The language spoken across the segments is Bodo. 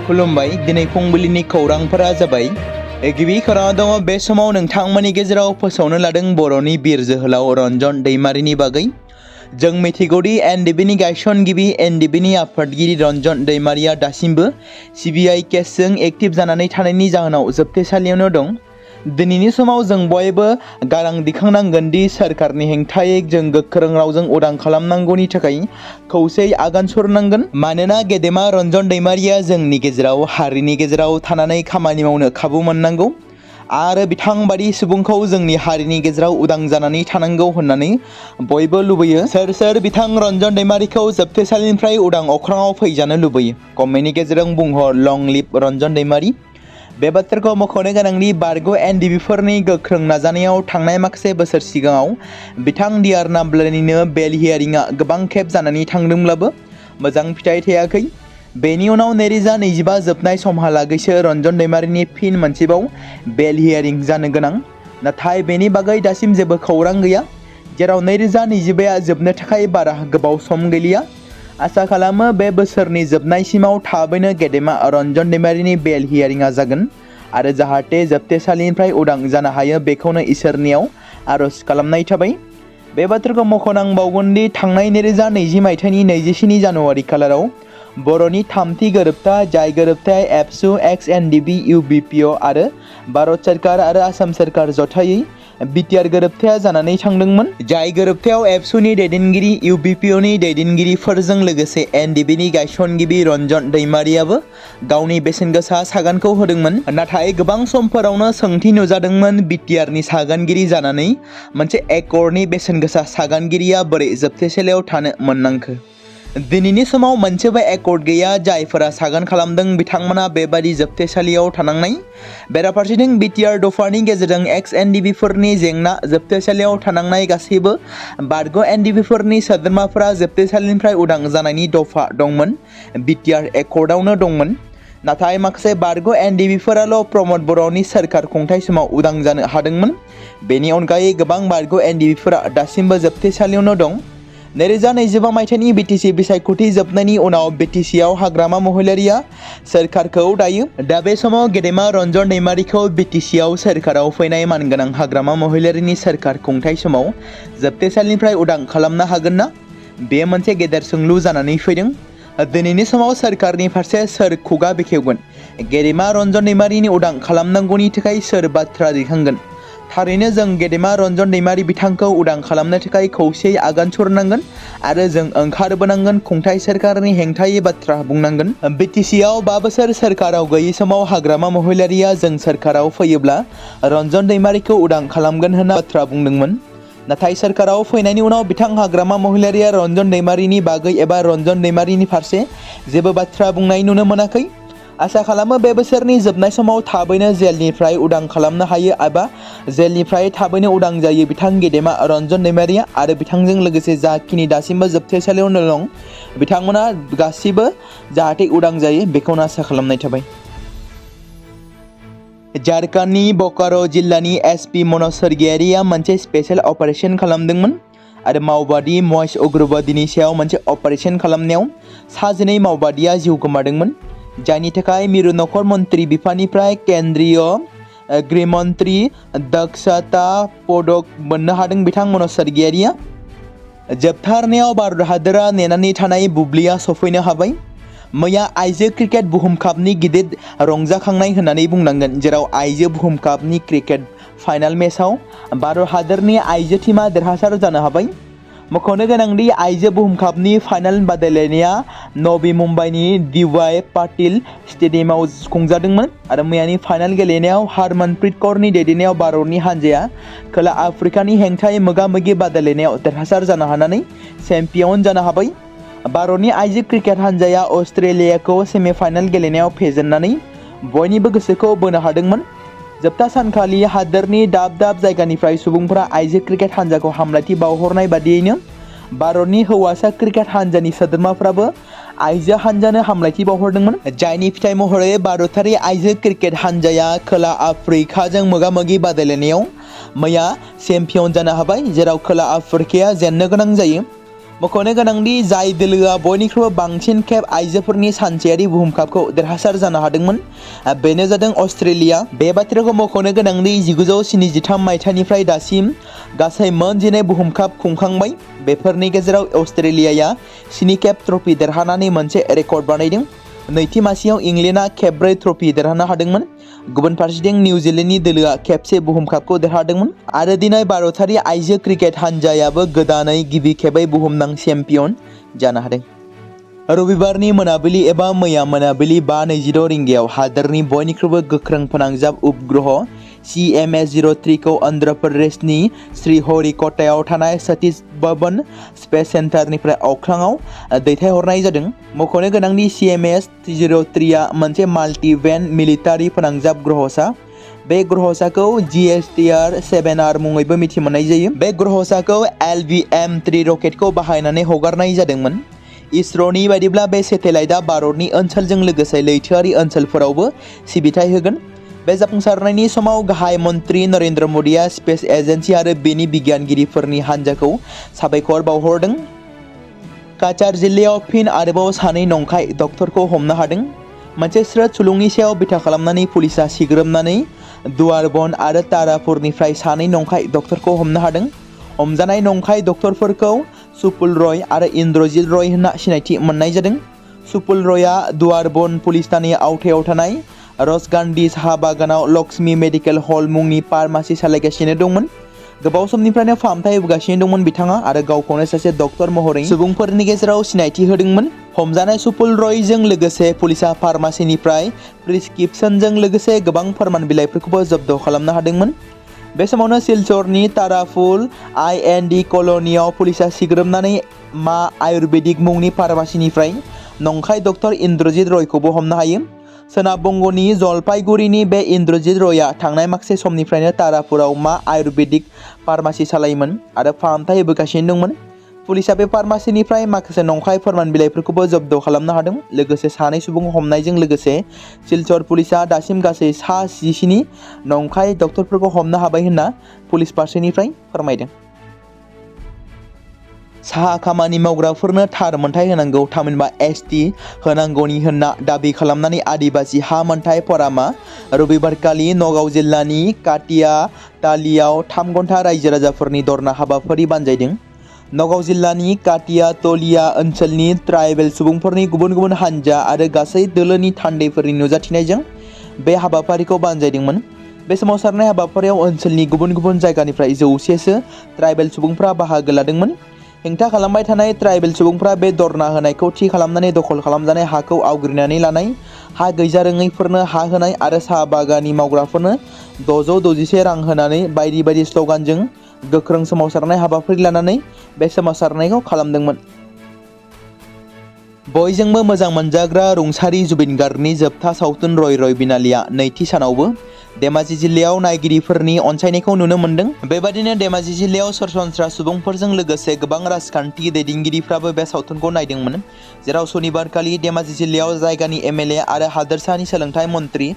खुलुमबाय दिनै फुंबिलिनि खौरांफोरा जाबाय गिबि खौराङाव दङ बे समाव नोंथांमोननि गेजेराव फोसावनो लादों बर'नि बिर जोहोलाव रन्जन दैमारिनि बागै जों मिथिगौदि एनडिबिनि गायसनगिरि एनडिबिनि आफादगिरि रन्जन दैमारिया दासिमबो सिबिआइ केसजों एक्टिभ जानानै थानायनि जाहोनाव जोबथेसालियावनो दं। दिनैनि समाव जों बयबो गारां दिखांनांगोन दि सोरखारनि हेंथायै जों गोख्रों रावजों उदां खालामनांगौनि थाखाय खौसेयै आगान सुरनांगोन। मानोना गेदेमा रन्जन दैमारिया जोंनि गेजेराव हारिनि गेजेराव थानानै खामानि मावनो खाबु मोननांगौ आरो बिथांबादि सुबुंखौ जोंनि हारिनि गेजेराव उदां जानानै थानांगौ होननानै बयबो लुबैयो। सोर बिथां रन्जन दैमारिखौ जोबथेसालिनिफ्राय उदां अख्राङाव फैजानो लुबैयो। कमेन्टनि गेजेरजों बुंहर लं लिभ रन्जन दैमारि। बे बाथ्राखौ मख'नो गोनांदि बारग' एनडिबिफोरनि गोख्रों नाजानायाव थांनाय माखासे बोसोर सिगाङाव बिथां डिआर नाम्बलानिनो बेल हियारिंआ गोबां खेब जानानै थांदोंब्लाबो मोजां फिथाइ थायाखै। बेनि उनाव 2025 जोबनाय समहालागैसो रन्जन दैमारिनि फिन मोनसेबाव बेल हियारिं जानो गोनां, नाथाय बेनि बागै दासिम जेबो खौरां गैया, जेराव 2025 जोबनो थाखाय बारा गोबाव सम गैलिया। आसा खालामो बे बोसोरनि जोबनायसिमाव थाबैनो गेदेमा रन्जन दैमारिनि बेल हियारिंआ जागोन आरो जाहाथे जोबथेसालिनिफ्राय उदां जानो हायो बेखौनो इसोरनियाव आरज खालामनाय थाबाय। बे बाथ्राखौ मख'नांबावगोन दि थांनाय 2020 मायथाइनि 27 जानुवारि खालाराव बर'नि थामथि गोरोबथा जाय गोरोबथाया एबसु एक्स एनडिबि इउबिपिअ आरो भारत सरकार आरो आसाम सरकार जथायै बिटिआर गोरोबथाया जानानै थांदोंमोन। जाय गोरोबथायाव एबसुनि दैदेनगिरि इउबिपिअनि दैदेनगिरिफोरजों लोगोसे एनडिबिनि गायसनगिरि रन्जन दैमारियाबो गावनि बेसेनगोसा सागानखौ होदोंमोन। नाथाय गोबां समफोरावनो सोंथि नुजादोंमोन बिटिआरनि सागानगिरि जानानै मोनसे एकर्डनि बेसेनगोसा सागानगिरिया बोरै जोबथेसालियाव थानो मोननांखो। दिनैनि समाव मोनसेबो एकर्ड गैया जायफोरा सागान खालामदों बिथांमोना बेबादि जोबथेसालियाव थानांनाय। बेराफारसेथिं बिटिआर दफानि गेजेरजों एक्स एनडिबिफोरनि जेंना जोबथेसालियाव थानांनाय गासैबो बारग' एनडिबिफोरनि सोद्रोमाफोरा जोबथेसालिनिफ्राय उदां जानायनि दफा दंमोन, बिटिआर एकर्डआवनो दंमोन। नाथाय माखासे बारग' एनडिबिफोराल' प्रमद बर'नि सोरखार खुंथाय समाव उदां जानो हादोंमोन। बेनि अनगायै गोबां बारग' एनडिबिफोरा दासिमबो जोबथेसालियावनो दं। 2025 मायथाइनि बिटिसि बिसायख'थि जोबनायनि उनाव बिटिसिआव हाग्रामा महिलारिया सोरखारखौ दायो। दा बे समाव गेदेमा रन्जन दैमारिखौ बिटिसिआव सोरखाराव फैनाय मानगोनां हाग्रामा महिलारिनि सोरखार खुंथाय समाव जोबथेसालिनिफ्राय उदां खालामनो हागोन ना? बे मोनसे गेदेर सोंलु जानानै फैदों। दिनैनि समाव सोरखारनि फारसे सोर खुगा बेखेवगोन? गेदेमा रन्जन दैमारिनि उदां खालामनांगौनि थाखाय सोर बाथ्रा दैखांगोन? थारैनो जों गेदेमा रन्जन दैमारि बिथांखौ उदां खालामनो थाखाय खौसेयै आगान सुरनांगोन आरो जों ओंखारबोनांगोन, खुंथाय सोरखारनि हेंथायै बाथ्रा बुंनांगोन। बिटिसिआव 5 बोसोर सोरखाराव गैयै समाव हाग्रामा महिलारिया जों सोरखाराव फैयोब्ला रन्जन दैमारिखौ उदां खालामगोन होनना बाथ्रा बुंदोंमोन। नाथाय सोरखाराव फैनायनि उनाव बिथां हाग्रामा महिलारिया रन्जन दैमारिनि बागै एबा रन्जन दैमारिनि फारसे जेबो बाथ्रा बुंनाय नुनो मोनाखै। आसा खालामो बे बोसोरनि जोबनाय समाव थाबैनो जेलनिफ्राय उदां खालामनो हायो एबा जेलनिफ्राय थाबैनो उदां जायो बिथां गेदेमा रन्जन दैमारिया आरो बिथांजों लोगोसे जाखिनि दासिमबो जोबथेसालियावनो दं बिथांमोना गासिबो जाहाथे उदां जायो बेखौनो आसा खालामनाय थाबाय। झारखन्डनि बोकारो जिल्लानि एसपि मनज सर्गियारिया मोनसे स्पेशेल अपारेशन खालामदोंमोन आरो मावबादि महेश उग्रबादिनि सायाव मोनसे अपारेशन खालामनायाव 12 मावबादिया जिउ गोमादोंमोन, जायनि थाखाय मिरु नखर मन्त्रि बिफाननिफ्राय केन्द्रीय गृहमन्त्री दक्षता पदक मोननो हादों बिथां मनज सर्गियारिया। जोबथारनायाव भारत हादोरा नेनानै थानाय बुब्लिया सफैनो हाबाय। मैया आइजो क्रिकेट बुहुम कापनि गिदिर रंजाखांनाय होननानै बुंनांगोन, जेराव आइजो बुहुम कापनि क्रिकेट फाइनाल मेचआव भारत हादोरनि आइजो टीमा देरहासार जानो हाबाय। मख'नो गोनांदि आइजो बुहुम कापनि फाइनाल बादायलायनाया नवी मुम्बाइनि DY पाटिल स्टेडियामाव खुंजादोंमोन आरो मैयानि फाइनाल गेलेनायाव हरमनप्रीत कौरनि दैदेननायाव भारतनि हानजाया खोला आफ्रिकानि हेंथायै मोगा-मोगि बादायलायनायाव देरहासार जानो हानानै चेम्पियन जानो हाबाय। भारतनि आइजो क्रिकेट हानजाया अस्ट्रेलियाखौ सेमिफाइनाल गेलेनायाव फेजेननानै बयनिबो गोसोखौ बोनो हादोंमोन। जोबथा सानखालि हादोरनि दाब दाब जायगानिफ्राय सुबुंफोरा आइजो क्रिकेट हानजाखौ हामलायथि बावहरनाय बादियैनो भारतनि हौवासा क्रिकेट हानजानि सोद्रोमाफ्राबो आइजो हानजानो हामलायथि बावहरदोंमोन, जायनि फिथाइ महरै भारतारि आइजो क्रिकेट हानजाया खोला आफ्रिकाजों मोगा-मोगि बादायलायनायाव मैया चेम्पियन जानो हाबाय, जेराव खोला आफ्रिकाया जेननो गोनां जायो। मख'नो गोनांदि जाय दोलोआ बयनिख्रुइबो बांसिन खेब आइजोफोरनि सानसेयारि बुहुम कापखौ देरहासार जानो हादोंमोन बेनो जादों अस्ट्रेलिया। बे बाथ्राखौ मख'नो गोनांदि 1973 मायथाइनिफ्राय दासिम गासै मोन 12 बुहुम काप खुंखांबाय। बेफोरनि गेजेराव अस्ट्रेलियाया 7 खेब ट्रफी देरहानानै मोनसे रेकर्ड बानायदों। नैथि मासियाव इंलेन्डआ खेब 4 ट्रफी देरहानो हादोंमोन। गुबुन फारसेथिं निउजिलेन्डनि दोलोआ खेबसे बुहुम कापखौ देरहादोंमोन आरो दिनै भारतारि आइजो क्रिकेट हानजायाबो गोदानै गिबि खेबै बुहुमनां चेम्पियन जानो हादों। रबिबारनि मोनाबिलि एबा मैया मोनाबिलि 5:26 रिंगायाव हादोरनि बयनिख्रुइबो गोख्रों फोनांजाब उपग्रह CMS-03 खौ अन्ध्र प्रदेशनि श्रीहरिक'टायाव थानाय सतीश धवन स्पेस सेन्टारनिफ्राय अख्राङाव दैथायहरनाय जादों। मख'नो गोनांदि CMS-03 आ मोनसे माल्टि-बेन्ड मिलिटारि फोनांजाब ग्रहसा। बे ग्रहसाखौ Btr 7R मुङैबो मिथि मोननाय जायो। बे ग्रहसाखौ LVM-3 रकेटखौ बाहायनानै हगारनाय जादोंमोन। इसर'नि बायदिब्ला बे सेटेलाइटआ भारतनि ओनसोलजों लोगोसे लैथोआरि ओनसोलफोरावबो सिबिथाय होगोन। बे जाफुंसारनायनि समाव गाहाय मन्त्रि नरेन्द्र मोदीआ स्पेस एजेन्सि आरो बेनि बिगियानगिरिफोरनि हान्जाखौ साबायखर बावहरदों। काचार जिल्लायाव फिन आरोबाव 2 नंखाय डक्टरखौ हमनो हादों। मोनसे स्रोद सुलुंनि सायाव बिथा खालामनानै पुलिसआ सिग्रोमनानै दुआरबन आरो तारापुरनिफ्राय 2 नंखाय डक्टरखौ हमनो हादों। हमजानाय नंखाय डक्टरफोरखौ सुपुल रय आरो इन्द्रजित रय होनना सिनायथि मोननाय जादों। सुपुल रयआ दुआरबन पुलिस थानाय आवथायाव थानाय रसगान्धी साहा बागानाव लक्ष्मी मेडिकेल हल मुंनि फार्मासि सालायगासिनो दंमोन। गोबाव समनिफ्रायनो फाहामथाय होगासिनो दंमोन बिथाङा आरो गावखौनो सासे डक्टर महरै सुबुंफोरनि गेजेराव सिनायथि होदोंमोन। हमजानाय सुपुल रयजों लोगोसे पुलिसआ फार्मासिनिफ्राय प्रिस्क्रिप्शनजों लोगोसे गोबां फोरमान बिलाइफोरखौबो जब्द खालामनो हादोंमन। बे समावनो सिलचरनि तारापुर IND कल'नियाव पुलिसआ सिग्रोमनानै मा आयुर्वेदिक मुंनि फार्मासिनिफ्राय नंखाय डक्टर इन्द्रजित रयखौबो हमनो हायो। सोनाब बंग'नि जलपाइगुरिनि बे इन्द्रजित रयआ थांनाय माखासे समनिफ्रायनो तारापुराव मा आयुर्वेदिक फार्मासि सालायोमोन आरो फाहामथाय होबोगासिनो दंमोन। पुलिसआ बे फार्मासिनिफ्राय माखासे नंखाय फोरमान बिलाइफोरखौबो जब्द खालामनो हादों। लोगोसे 2 सुबुं हमनायजों लोगोसे सिलचर पुलिसआ दासिम गासै 17 नंखाय डक्टरफोरखौ हमनो हाबाय होनना पुलिस फारसेनिफ्राय फोरमायदों। साहा खामानि मावग्राफोरनो थार मोनथाय होनांगौ थामहिनबा ST होनांगौनि होनना दाबि खालामनानै आदिबासि हा मोनथाय फरामा रबिबारखालि नगाव जिल्लानि काटियातालियाव 3 घन्टा रायजो राजाफोरनि धरना हाबाफारि बानजायदों। नगाव जिल्लानि काटियातलिया ओनसोलनि ट्राइबेल सुबुंफोरनि गुबुन गुबुन हानजा आरो गासै दोलोनि थान्दैफोरनि नुजाथिनायजों बे हाबाफारिखौ बानजायदोंमोन। बे सोमावसारनाय हाबाफारियाव ओनसोलनि गुबुन गुबुन जायगानिफ्राय 100सो ट्राइबेल सुबुंफ्रा बाहागो लादोंमोन। हेंथा खालामबाय थानाय ट्राइबेल सुबुंफ्रा बे धरना होनायखौ थि खालामनानै दखल खालामजानाय हाखौ आवग्रिनानै लानाय, हा गैजारोङैफोरनो हा होनाय आरो साहा बागाननि मावग्राफोरनो 661 रां होनानै बायदि बायदि स्ल'गानजों गोख्रों सोमावसारनाय हाबाफारि लानानै बे सोमावसारनायखौ खालामदोंमोन। बयजोंबो मोजां मोनजाग्रा रुंसारि जुबिन गार्गनि जोबथा सावथुन रय रय बिनालिया नैथि सानावबो धेमाजि जिल्लायाव नायगिरिफोरनि अनसायनायखौ नुनो मोन्दों। बेबादिनो धेमाजि जिल्लायाव सरासनस्रा सुबुंफोरजों लोगोसे गोबां राजखान्थि दैदेनगिरिफ्राबो बे सावथुनखौ नायदोंमोन। जेराव सनिबारखालि धेमाजि जिल्लायाव जायगानि MLA आरो हादोरसानि सोलोंथाइ मन्त्रि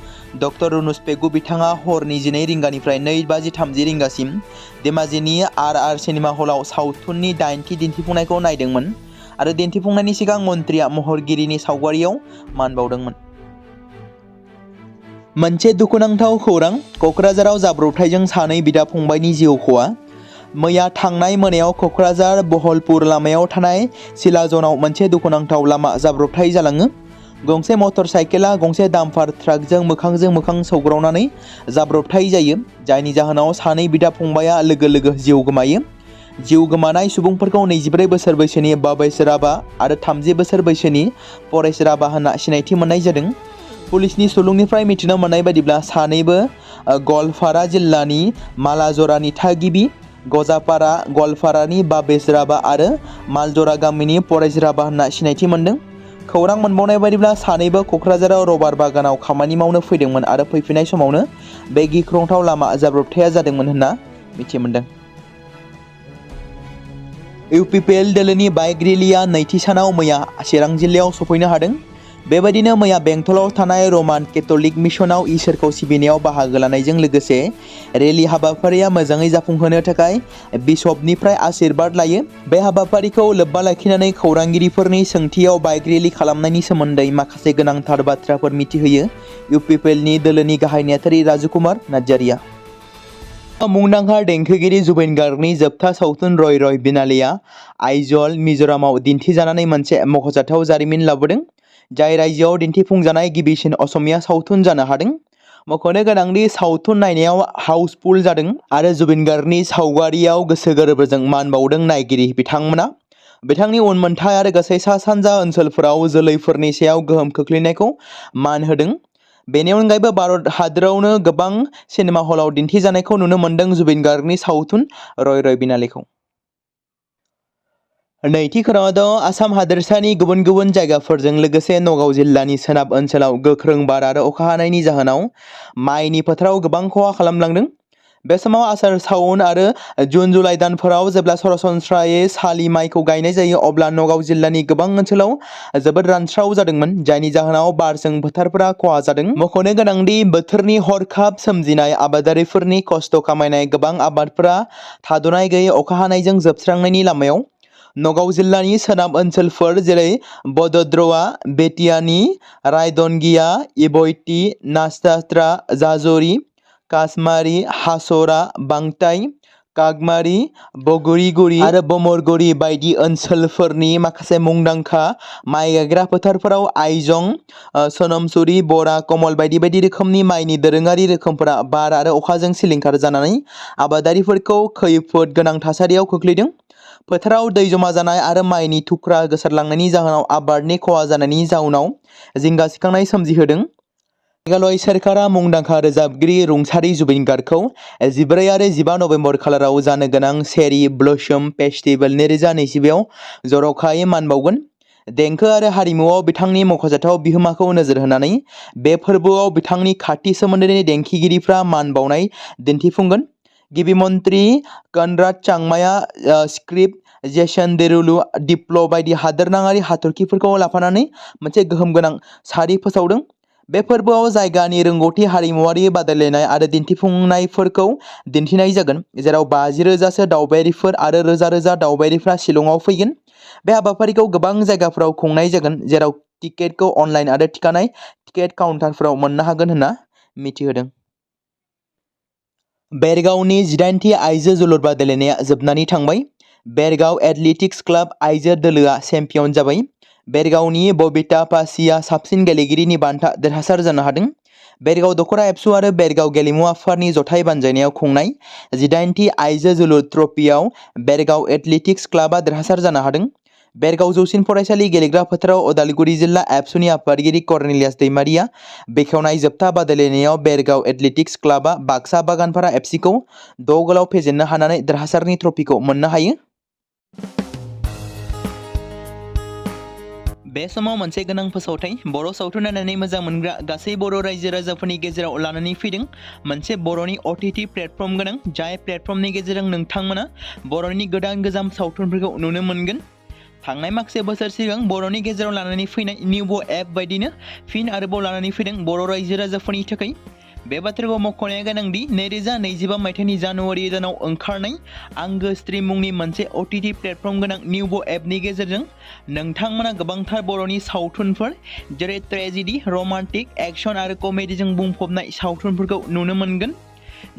डक्टर रुनुस पेगु बिथाङा हरनि 12 रिंगानिफ्राय 2:30 रिंगासिम धेमाजिनि RR सिनेमा हलाव सावथुननि 8थि दिन्थिफुंनायखौ नायदोंमोन आरो दिन्थिफुंनायनि सिगां मन्त्रिया महरगिरिनि सावगारियाव मान बावदोंमोन। मोनसे दुखुनांथाव खौरां क'क्राझाराव जाब्रबथायजों 2 बिदा-फंबायनि जिउ खहा। मैया थांनाय मोनायाव क'क्राझार बहलपुर लामायाव थानाय सिलाजनाव मोनसे दुखुनांथाव लामा जाब्रबथाय जालाङो। गंसे मटर साइकेला गंसे डाम्पार ट्राकजों मोखांजों मोखां सौग्रावनानै जाब्रबथाय जायो, जायनि जाहोनाव 2 बिदा-फंबायआ लोगो लोगो जिउ गोमायो। जिउ गोमानाय सुबुंफोरखौ 24 बोसोर बैसोनि बाबैस राभा आरो 30 बोसोर बैसोनि परेश राभा होनना सिनायथि मोननाय जादों। पुलिसनि सुलुंनिफ्राय मिथिनो मोननाय बायदिब्ला 2बो गवालपारा जिल्लानि मालाजरानि थागिबि। गजापारा गवालपारानि बाबेस राभा आरो मालजरा गामिनि परेश राभा होनना सिनायथि मोनदों। खौरां मोनबावनाय बायदिब्ला 2बो क'क्राझाराव रबार बागानाव खामानि मावनो फैदोंमोन आरो फैफिननाय समावनो बे गिख्रंथाव लामा जाब्रबथाया जादोंमोन होनना मिथि मोनदों। UPPL दोलोनि बाइक रेलिया नैथि सानाव मैया चिरां जिल्लायाव सफैनो हादों। बेबायदिनो मैया बेंटलाव थानाय रमान केथलिक मिशनाव इसोरखौ सिबिनायाव बाहागो लानायजों लोगोसे रेलि हाबाफारिया मोजाङै जाफुंहोनो थाखाय बिशपनिफ्राय आशीर्बाद लायो। बे हाबाफारिखौ लोब्बा लाखिनानै खौरांगिरिफोरनि सोंथियाव बाइक रेलि खालामनायनि सोमोन्दै माखासे गोनांथार बाथ्राफोर मिथिहोयो इउपिपिएलनि दोलोनि गाहाय नेहाथारि राजकुमार नार्जारिया। मुंदांखा देंखोगिरि जुबिन गार्गनि जोबथा सावथुन रय रय बिनालेआ आइजल मिज'रामाव दिन्थिजानानै मोनसे मख'जाथाव जारिमिन लाबोदों, जाय रायजोआव दिन्थिफुंजानाय गिबिसिन असमिया सावथुन जानो हादों। मख'नो गोनांदि सावथुन नायनायाव हाउसफुल जादों आरो जुबिन गार्गनि सावगारियाव गोसो गोरबोजों मान बाउदों नायगिरि बिथांमोना। बिथांनि उनमोनथाय आरो गासै सा-सानजा ओनसोलफोराव जोलैफोरनि सायाव गोहोम खोख्लैनायखौ मान होदों। बेनि अनगायैबो भारत हादोरावनो गोबां सिनेमा हलाव दिन्थिजानायखौ नुनो मोन्दों जुबिन गार्गनि सावथुन रय रय बिनालेखौ। नैथि खौराङाव आसाम हादोरसानि गुबुन गुबुन जायगाफोरजों लोगोसे नगाव जिल्लानि सोनाब ओनसोलाव गोख्रों बार आरो अखा हानायनि जाहोनाव माइनि फोथाराव गोबां खहा खालामलांदों। बे समाव आसार सावन आरो जुन जुलाइ दानफोराव जेब्ला सरासनस्रायै सालि माइखौ गायनाय जायो अब्ला नगाव जिल्लानि गोबां ओनसोलाव जोबोद रानस्राव जादोंमोन, जायनि जाहोनाव बारजों फोथारफोरा खहा जादों। मख'नो गोनांदि बोथोरनि हरखाब सोमजिनाय आबादारिफोरनि खस्थ' खामायनाय गोबां आबादफोरा थाद'नाय गैयै अखा हानायजों जोबस्रांनायनि लामायाव। नगाव जिल्लानि सोनाब ओनसोलफोर जेरै बड'द्रआ, बेतियानि, रायदनगिया, इबयती, नास्टात्रा, जाजरी, कासमारी, हासरा, बांटाई, कागमारी, बगुरिगुरी आरो बमरगुरी बायदि ओनसोलफोरनि माखासे मुंदांखा माइ गायग्रा फोथारफोराव आइजं, सोनमसुरी, बरा, कमल बायदि बायदि रोखोमनि माइनि दोरोङारि रोखोमफोरा बार आरो अखाजों सिलिंखार जानानै आबादारिफोरखौ खैफोद गोनां थासारियाव खोख्लैदों। फोथाराव दै जमा जानाय आरो माइनि थुख्रा गोसारलांनायनि जाहोनाव आबादनि खहा जानायनि जाउनाव जिंगा सिखांनाय सोमजिहोदों। मेघालय सोरखारा मुंदांखा रोजाबगिरि रुंसारि जुबिन गार्गखौ 14 आरो 15 नभेम्बर खालाराव जानो गोनां चेरी ब्लसम फेस्टिवल 2025 आव जर'खायै मान बावगोन। देंखो आरो हारिमुआव बिथांनि मख'जाथाव बिहोमाखौ नोजोर होनानै बे फोरबोआव बिथांनि खाथि सोमोन्दोनि देंखोगिरिफ्रा मान बावनाय दिन्थिफुंगोन। गिबि मन्त्रि कनराड चांमाया स्क्रिप्ट, जेसन डेरुलु, डिप्ल' बायदि हादोरनाङारि हाथरखिफोरखौ लाफानानै मोनसे गोहोम गोनां सारि फोसावदों। बे फोरबोआव जायगानि रोंग'थि हारिमुआरि बादायलायनाय आरो दिन्थिफुंनायफोरखौ दिन्थिनाय जागोन, जेराव 50,000सो दावबायारिफोर आरो रोजा रोजा दावबायारिफ्रा शिलंआव फैगोन। बे हाबाफारिखौ गोबां जायगाफोराव खुंनाय जागोन, जेराव टिकेटखौ अनलाइन आरो थिखानाय टिकेट काउन्टारफोराव मोननो हागोन होनना मिथिहोदों। बेरगावनि 18थि आइजो जोलुर बादायलायनाया जोबनानै थांबाय। बेरगाव एथलेटिक्स क्लाब आइजो दोलोआ चेम्पियन जाबाय। बेरगावनि बबिता पासीआ साबसिन गेलेगिरिनि बान्था देरहासार जानो हादों। बेरगाव दख'रा एबसु आरो बेरगाव गेलेमु आफादनि जथाय बानजायनायाव खुंनाय 18थि आइजो जोलुर ट्रफियाव बेरगाव एथलेटिक्स क्लाबा देरहासार जानो हादों। बेरगाव जौसिन फरायसालि गेलेग्रा फोथाराव उदालगुरि जिल्ला एबसुनि आफादगिरि कर्नेलियास दैमारिया बेखेवनाय जोबथा बादायलायनायाव बेरगाव एथलेटिक्स क्लाबा बाक्सा बागानपारा एफसिखौ 6 गलाव फेजेननो हानानै देरहासारनि ट्रफिखौ मोननो हायो। बे समाव मोनसे गोनां फोसावथाय बर' सावथुन नायनानै मोजां मोनग्रा गासै बर' रायजो राजाफोरनि गेजेराव लानानै फैदों मोनसे बर'नि OTT प्लेटफर्म गोनां, जाय प्लेटफर्मनि गेजेरजों नोंथांमोना बर'नि गोदान गोजाम सावथुनफोरखौ नुनो मोनगोन। थांनाय माखासे बोसोर सिगां बर'नि गेजेराव लानानै फैनाय निउबो एप बायदिनो फिन आरोबाव लानानै फैदों बर' रायजो राजाफोरनि थाखाय। बे बाथ्राखौ मख'नाया गोनांदि 2025 मायथाइनि जानुवारि दानाव ओंखारनाय आंगो स्ट्रिम मुंनि मोनसे OTT प्लेटफर्म गोनां निउबो एपनि गेजेरजों नोंथांमोना गोबांथार बर'नि सावथुनफोर जेरै ट्रेजेडि, रमान्टिक, एक्सन आरो कमेडिजों बुंफबनाय सावथुनफोरखौ नुनो मोनगोन।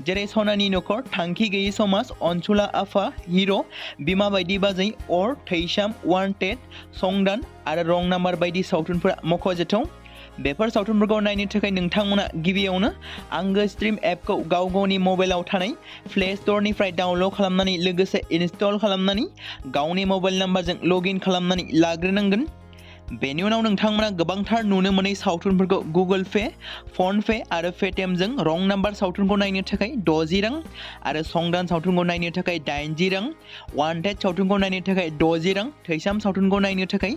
जेरै सनानि नखर, थांखि गैयै समाज, अनसुला आफा, हिर', बिमा बायदि बाजै, अर, थैसाम, वान्टेड, संदान आरो रं नाम्बार बायदि सावथुनफोरा मख'जाथाव। बेफोर सावथुनफोरखौ नायनो थाखाय नोंथांमोना गिबियावनो आंगो स्ट्रिम एपखौ गाव गावनि मबाइलाव थानाय प्ले स्ट'रनिफ्राय डाउनल'ड खालामनानै लोगोसे इनस्टल खालामनानै गावनि मबाइल नाम्बारजों लगइन खालामनानै लाग्रोनांगोन। बेनि उनाव नोंथांमोना गोबांथार नुनो मोनै सावथुनफोरखौ गुगोल पे, फन पे आरो पेटिएमजों रं नाम्बार सावथुनखौ नायनो थाखाय 60 रां आरो संदान सावथुनखौ नायनो थाखाय 80 रां, वान्टेड सावथुनखौ नायनो थाखाय 60 रां, थैसाम सावथुनखौ नायनो थाखाय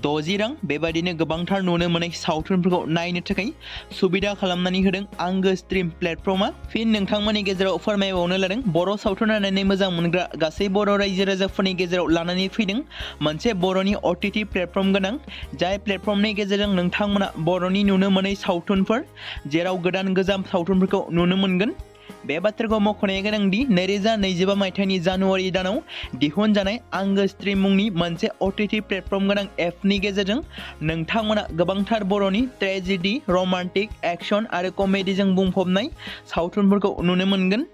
60 रां बेबायदिनो गोबांथार नुनो मोनै सावथुनफोरखौ नायनो थाखाय सुबिदा खालामनानै होदों आंगो स्ट्रिम प्लेटफर्मा। फिन नोंथांमोननि गेजेराव फोरमायबावनो लादों बर' सावथुन नायनानै मोजां मोनग्रा गासै बर' रायजो राजाफोरनि गेजेराव लानानै फैदों मोनसे बर'नि OTT प्लेटफर्म गोनां जाय प्लेटफर्मनि गेजेरजों नोंथांमोना बर'नि नुनो मोनै सावथुनफोर जेराव गोदान गोजाम सावथुनफोरखौ नुनो मोनगोन। बे बाथ्राखौ मख'नाया गोनांदि 2025 मायथाइनि जानुवारि दानाव दिहुनजानाय आंगो स्ट्रिम मुंनि मोनसे OTT प्लेटफर्म गोनां एपनि गेजेरजों नोंथांमोना गोबांथार बर'नि ट्रेजेडी, रमान्टिक, एक्शन आरो कमेडीजों बुंफबनाय सावथुनफोरखौ नुनो मोनगोन।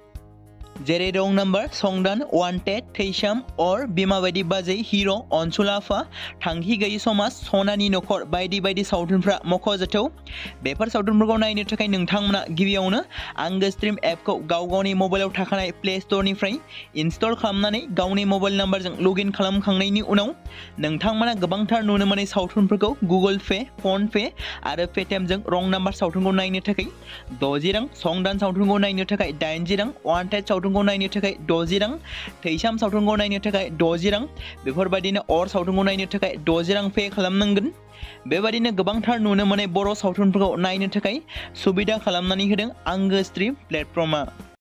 जेरै रं नाम्बार, संदान, वान्टेड, थैसाम, अर, बिमा बायदि बाजै, हिर', अनसुला आफा, थांखि गैयि समाज, सनानि नखर बायदि बायदि सावथुनफ्रा मख'जाथाव। बेफोर सावथुनफोरखौ नायनो थाखाय नोंथांमोना गिबियावनो आंगो स्ट्रिम एपखौ गावनि मबाइलाव थाखानाय प्ले स्ट'रनिफ्राय इनस्टल खालामनानै गावनि मबाइल नाम्बारजों लगइन खालामखांनायनि उनाव नोंथांमोना गोबांथार नुनो मोनै सावथुनफोरखौ गुगोल पे, फन पे आरो पेटिएमजों रं नाम्बार सावथुनखौ नायनो थाखाय 60 रां, संदान सावथुनखौ नायनो थाखाय 80 रां, वान्टेड सावथुनखौ नायनो थाखाय 60 रां, थैसाम सावथुनखौ नायनो थाखाय 60 रां, बेफोरबायदिनो अर सावथुनखौ नायनो थाखाय 60 रां पे खालामनांगोन। बेबायदिनो गोबांथार नुनो मोनै बर' सावथुनफोरखौ नायनो थाखाय सुबिदा खालामनानै होदों आंगो स्ट्रिम प्लेटफर्मआ।